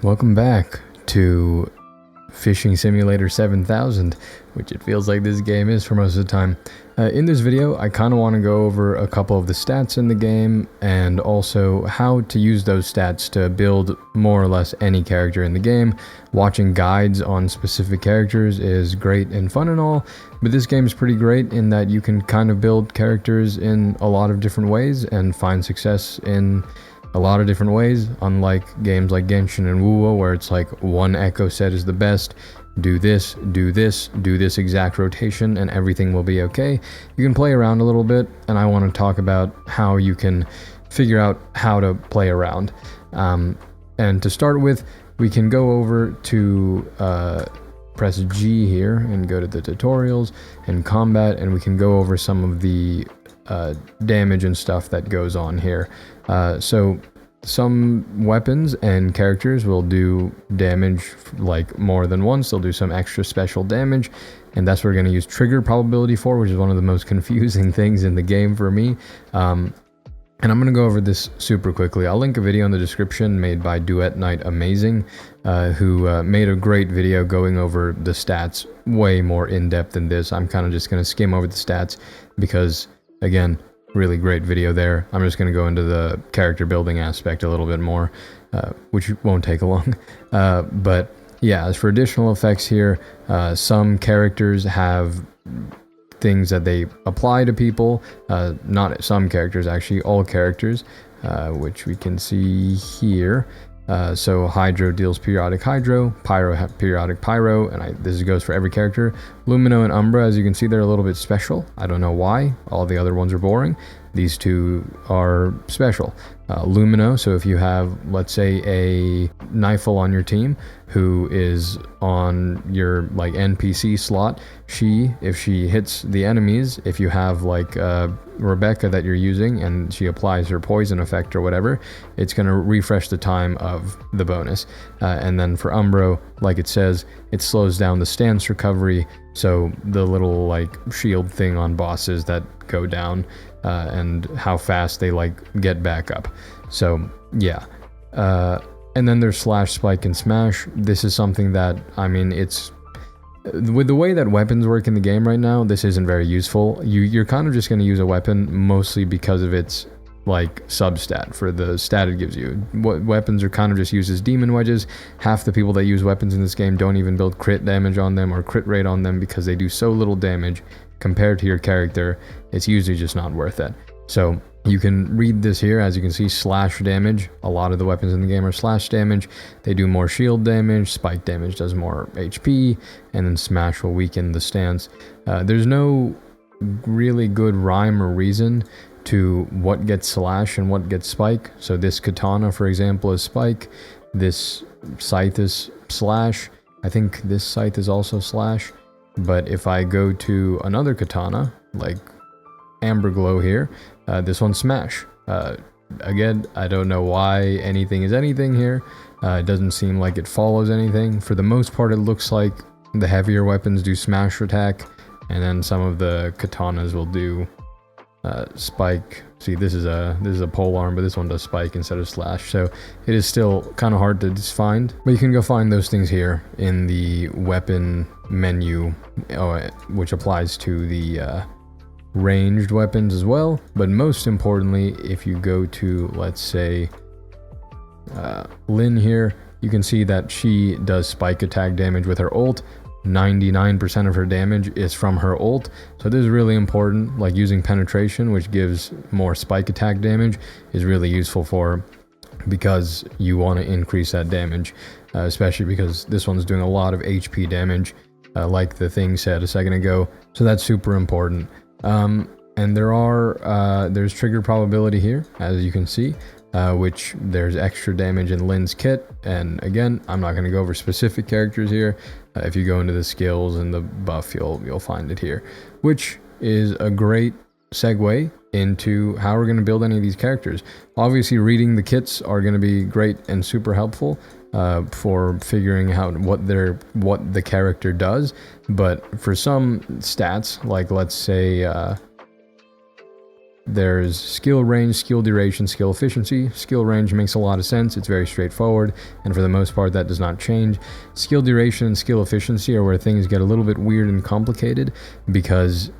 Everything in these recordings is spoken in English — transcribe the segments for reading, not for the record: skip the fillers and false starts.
Welcome back to Fishing Simulator 7000, which it feels like this game is for most of the time. In this video, I kind of want to go over a couple of the stats in the game and also how to use those stats to build more or less any character in the game. Watching guides on specific characters is great and fun and all, but this game is pretty great in that you can kind of build characters in a lot of different ways and find success in a lot of different ways, unlike games like Genshin and Wuwo, where it's like one echo set is the best. Do this, do this, do this exact rotation, and everything will be okay. You can play around a little bit, and I want to talk about how you can figure out how to play around. And to start with, we can go over to press G here and go to the tutorials and combat, and we can go over some of the damage and stuff that goes on here. So some weapons and characters will do damage like more than once. They'll do some extra special damage, and that's what we're going to use trigger probability for, which is one of the most confusing things in the game for me. And I'm going to go over this super quickly. I'll link a video in the description made by Duet Amazing, who made a great video going over the stats way more in depth than this. I'm kind of just going to skim over the stats because, again, really great video there. I'm just going to go into the character building aspect a little bit more, which won't take long. But yeah, as for additional effects here, some characters have things that they apply to people. Not some characters, actually, all characters, which we can see here. So Hydro deals periodic Hydro, Pyro periodic Pyro, and this goes for every character. Lumino and Umbra, as you can see, they're a little bit special. I don't know why. All the other ones are boring. These two are special. Lumino, so if you have, let's say, a Knifel on your team who is on your like NPC slot, if she hits the enemies, if you have like Rebecca that you're using and she applies her poison effect or whatever, it's going to refresh the time of the bonus. And then for Umbro, like it says, it slows down the stance recovery, so the little like shield thing on bosses that go down, and how fast they like get back up. So yeah. And then there's Slash, Spike, and Smash. This is something that, I mean, it's with the way that weapons work in the game right now, this isn't very useful. You're kind of just going to use a weapon mostly because of its like substat for the stat it gives you. Weapons are kind of just used as demon wedges. Half the people that use weapons in this game don't even build crit damage on them or crit rate on them because they do so little damage compared to your character. It's usually just not worth it. So you can read this here. As you can see, slash damage. A lot of the weapons in the game are slash damage. They do more shield damage. Spike damage does more HP, and then smash will weaken the stance. There's no really good rhyme or reason to what gets slash and what gets spike. So this katana, for example, is spike. This scythe is slash. I think this scythe is also slash. But if I go to another katana, like Amber Glow here, this one's smash. Again, I don't know why anything is anything here. It doesn't seem like it follows anything. For the most part, it looks like the heavier weapons do smash attack, and then some of the katanas will do spike. See, this is a pole arm, but this one does spike instead of slash, so it is still kind of hard to find. But you can go find those things here in the weapon menu, which applies to the ranged weapons as well. But most importantly, if you go to, let's say, Lynn here, you can see that she does spike attack damage with her ult. 99% of her damage is from her ult, so this is really important. Like using penetration, which gives more spike attack damage, is really useful for, because you want to increase that damage, especially because this one's doing a lot of HP damage, like the thing said a second ago, so that's super important. And there's trigger probability here, as you can see, which there's extra damage in Lynn's kit. And again, I'm not going to go over specific characters here. If you go into the skills and the buff, you'll find it here, which is a great segue into how we're going to build any of these characters. Obviously, reading the kits are going to be great and super helpful for figuring out what the character does. But for some stats, like let's say there's skill range, skill duration, skill efficiency. Skill range makes a lot of sense. It's very straightforward, and for the most part, that does not change. Skill duration and skill efficiency are where things get a little bit weird and complicated, because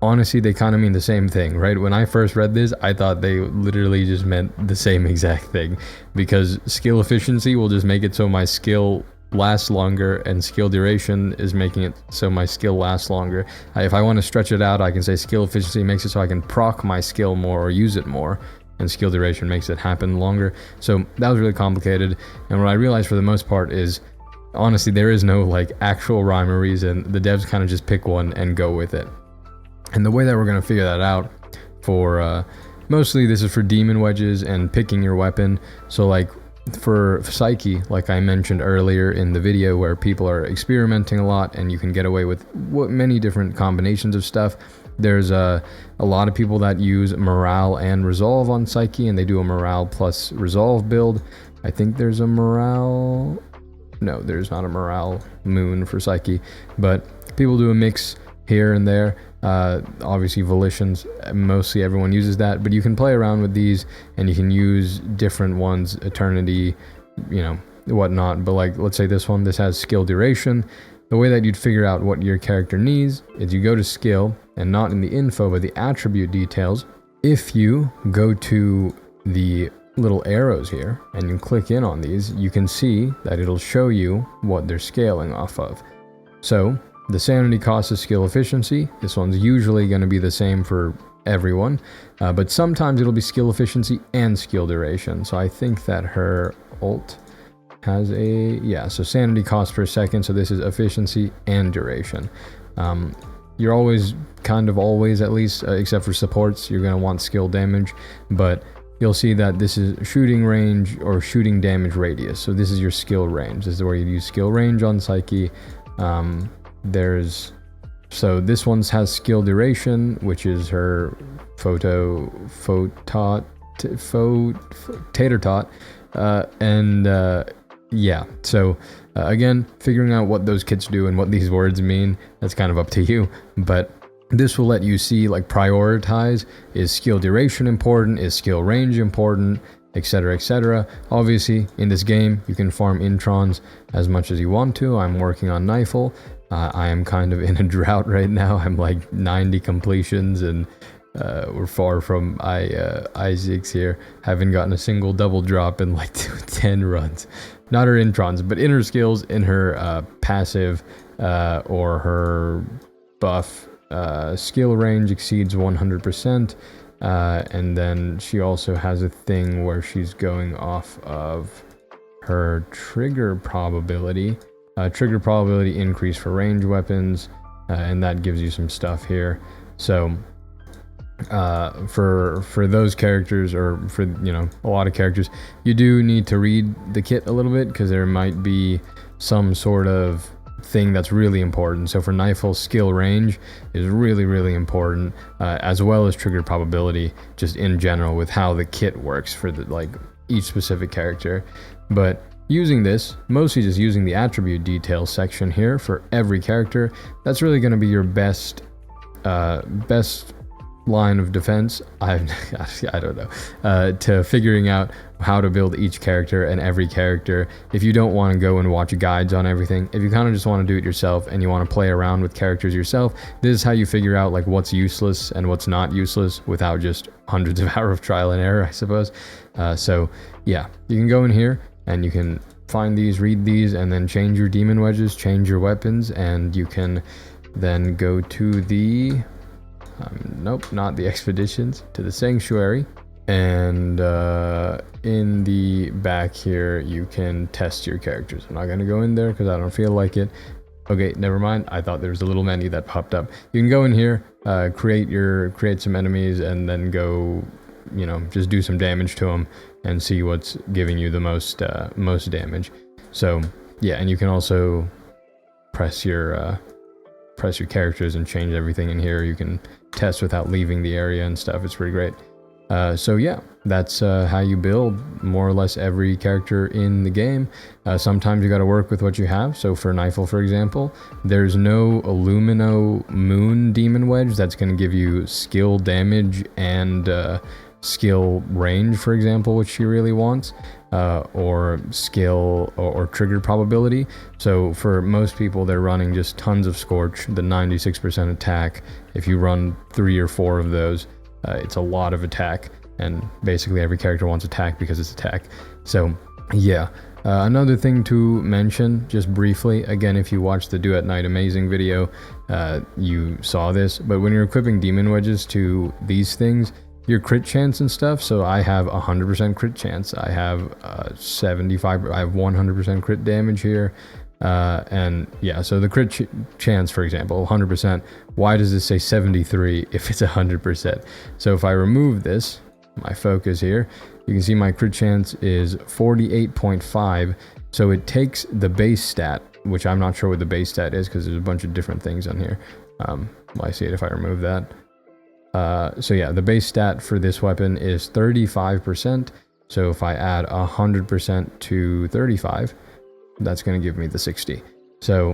honestly, they kind of mean the same thing, right? When I first read this, I thought they literally just meant the same exact thing, because skill efficiency will just make it so my skill lasts longer, and skill duration is making it so my skill lasts longer. If I want to stretch it out, I can say skill efficiency makes it so I can proc my skill more or use it more, and skill duration makes it happen longer. So that was really complicated, and what I realized for the most part is, honestly, there is no like actual rhyme or reason. The devs kind of just pick one and go with it. And the way that we're going to figure that out for mostly this is for demon wedges and picking your weapon. So like for Psyche, like I mentioned earlier in the video, where people are experimenting a lot and you can get away with many different combinations of stuff. There's a lot of people that use morale and resolve on Psyche, and they do a morale plus resolve build. I think there's a morale... No, there's not a morale moon for Psyche, but people do a mix here and there. Obviously volitions, mostly everyone uses that, but you can play around with these and you can use different ones, eternity, you know, whatnot. But like, let's say this one, this has skill duration. The way that you'd figure out what your character needs is you go to skill, and not in the info, but the attribute details. If you go to the little arrows here and you click in on these, you can see that it'll show you what they're scaling off of. So the sanity cost is skill efficiency. This one's usually going to be the same for everyone, but sometimes it'll be skill efficiency and skill duration. So I think that her ult has so sanity cost per second. So this is efficiency and duration. You're always, at least, except for supports, you're going to want skill damage, but you'll see that this is shooting range or shooting damage radius. So this is your skill range. This is where you use skill range on Psyche. So this one has skill duration, which is her tater tot, so again, figuring out what those kits do and what these words mean, that's kind of up to you, but this will let you see, like, prioritize, is skill duration important, is skill range important, etc, etc. Obviously, in this game, you can farm introns as much as you want to. I'm working on Nifle. I am kind of in a drought right now. I'm like 90 completions, and we're far from I6 here. Haven't gotten a single double drop in like 10 runs. Not her introns, but in her skills, in her passive or her buff, skill range exceeds 100%. And then she also has a thing where she's going off of her trigger probability. Trigger probability increase for range weapons, and that gives you some stuff here. So for those characters, or for, you know, a lot of characters, you do need to read the kit a little bit, because there might be some sort of thing that's really important. So for Nifle, skill range is really, really important, as well as trigger probability, just in general with how the kit works for the, like, each specific character. But using this, mostly just using the attribute details section here for every character, that's really going to be your best line of defense. I don't know, to figuring out how to build each character and every character. If you don't want to go and watch guides on everything, if you kind of just want to do it yourself and you want to play around with characters yourself, this is how you figure out like what's useless and what's not useless without just hundreds of hours of trial and error, I suppose. So yeah, you can go in here and you can find these, read these, and then change your demon wedges, change your weapons, and you can then go to the nope, not the expeditions, to the sanctuary, and in the back here you can test your characters. I'm not going to go in there because I don't feel like it. Okay, never mind, I thought there was a little menu that popped up. You can go in here, create some enemies, and then go, you know, just do some damage to them and see what's giving you the most damage. So yeah, and you can also press your characters and change everything in here. You can test without leaving the area and stuff. It's pretty great. So yeah, that's how you build more or less every character in the game. Sometimes you got to work with what you have. So for Nifel, for example, there's no Illumino Moon Demon Wedge that's going to give you skill damage and skill range, for example, which she really wants, or skill or trigger probability. So for most people, they're running just tons of Scorch, the 96% attack. If you run 3 or 4 of those, it's a lot of attack, and basically every character wants attack because it's attack. So yeah. Another thing to mention, just briefly, again, if you watched the Duet Knight Amazing video, you saw this, but when you're equipping Demon Wedges to these things, your crit chance and stuff, so I have 100% crit chance, I have 75, I have 100% crit damage here, and yeah, so the crit chance, for example, 100%, why does it say 73 if it's 100%? So if I remove this, my focus here, you can see my crit chance is 48.5, so it takes the base stat, which I'm not sure what the base stat is because there's a bunch of different things on here. Well, I see it if I remove that. So yeah, the base stat for this weapon is 35%, so if I add 100% to 35, that's going to give me the 60. So,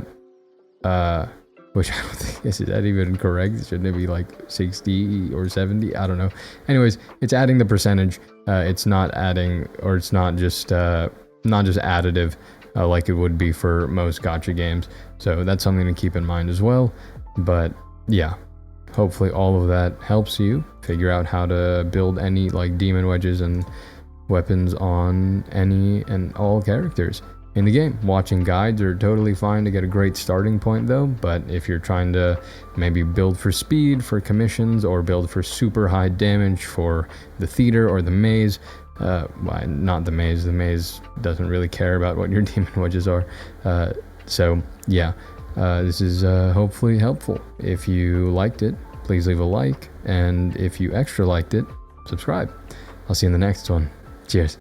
which I don't think, is that even correct? Shouldn't it be like 60 or 70? I don't know. Anyways, it's adding the percentage. It's not adding, or it's not just additive like it would be for most gacha games. So that's something to keep in mind as well. But yeah, hopefully all of that helps you figure out how to build any like demon wedges and weapons on any and all characters in the game. Watching guides are totally fine to get a great starting point though, but if you're trying to maybe build for speed for commissions or build for super high damage for the theater or the maze, not the maze doesn't really care about what your demon wedges are. So yeah, this is hopefully helpful. If you liked it, please leave a like, and if you extra liked it, subscribe. I'll see you in the next one. Cheers.